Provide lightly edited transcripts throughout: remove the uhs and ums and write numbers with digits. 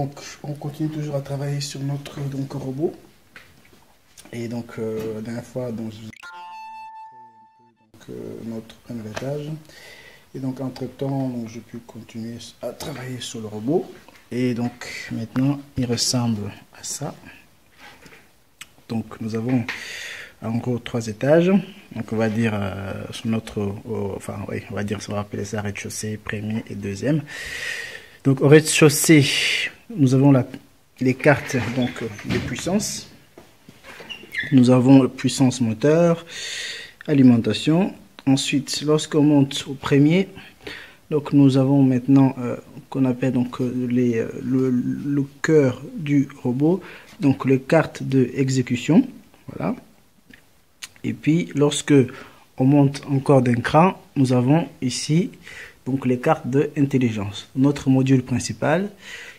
donc on continue toujours à travailler sur notre robot. Et donc la dernière fois, donc, je vous ai montré un peu notre premier étage. Et donc entre temps, je peux continuer à travailler sur le robot. Et donc maintenant, il ressemble à ça. Donc nous avons en gros 3 étages. Donc on va dire sur notre, enfin oui, on va dire, on va appeler ça rez-de-chaussée, premier et deuxième. Donc au rez-de-chaussée, nous avons les cartes donc de puissance. Nous avons puissance moteur, alimentation. Ensuite, lorsqu'on monte au premier, donc nous avons maintenant qu'on appelle donc le cœur du robot, donc les cartes de exécution, voilà. Et puis lorsque on monte encore d'un cran, nous avons ici donc les cartes de intelligence, notre module principal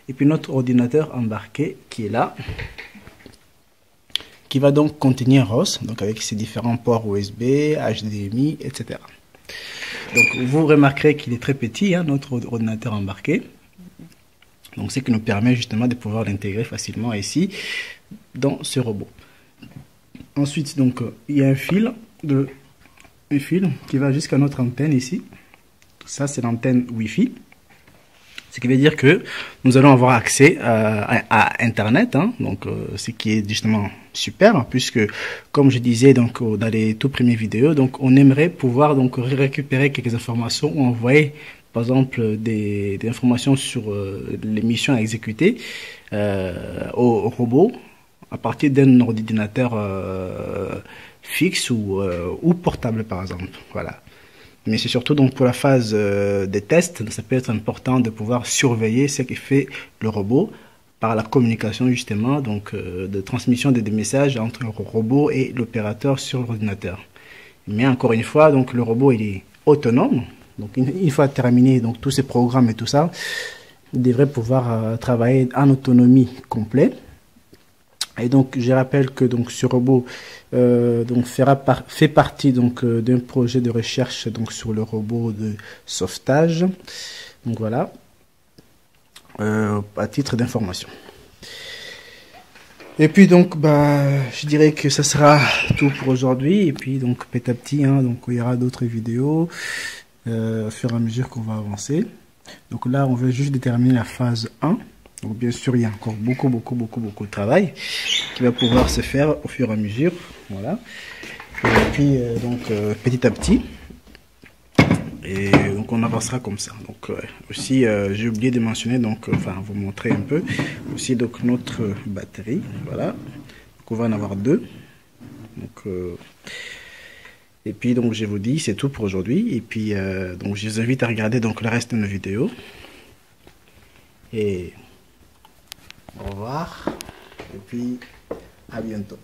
et puis notre ordinateur embarqué qui est là, qui va donc contenir ROS, donc avec ses différents ports USB, HDMI, etc. Donc vous remarquerez qu'il est très petit, hein, notre ordinateur embarqué. Donc ce qui nous permet justement de pouvoir l'intégrer facilement ici dans ce robot. Ensuite, donc il y a un fil qui va jusqu'à notre antenne ici. Ça c'est l'antenne Wi-Fi. Ce qui veut dire que nous allons avoir accès à Internet, hein, donc ce qui est justement super, puisque comme je disais donc dans les tout premières vidéos, donc on aimerait pouvoir donc récupérer quelques informations ou envoyer par exemple des informations sur les missions à exécuter au robot à partir d'un ordinateur fixe ou portable par exemple, voilà. Mais c'est surtout donc pour la phase des tests, ça peut être important de pouvoir surveiller ce qui fait le robot par la communication justement, donc de transmission des messages entre le robot et l'opérateur sur l'ordinateur. Mais encore une fois, donc le robot il est autonome, donc une fois terminé donc tous ces programmes et tout ça, il devrait pouvoir travailler en autonomie complète. Et donc je rappelle que donc ce robot donc fait partie donc d'un projet de recherche donc sur le robot de sauvetage. Donc voilà, à titre d'information. Et puis donc je dirais que ça sera tout pour aujourd'hui. Et puis donc petit à petit, hein, donc il y aura d'autres vidéos au fur et à mesure qu'on va avancer. Donc là on veut juste déterminer la phase 1. Donc bien sûr, il y a encore beaucoup de travail qui va pouvoir se faire au fur et à mesure, voilà. Et puis donc petit à petit, et donc on avancera comme ça. Donc aussi, j'ai oublié de mentionner, donc enfin vous montrer un peu aussi donc notre batterie, voilà. Donc on va en avoir 2. Donc et puis donc je vous dis, c'est tout pour aujourd'hui. Et puis donc je vous invite à regarder donc le reste de nos vidéos. Et au revoir, et puis à bientôt.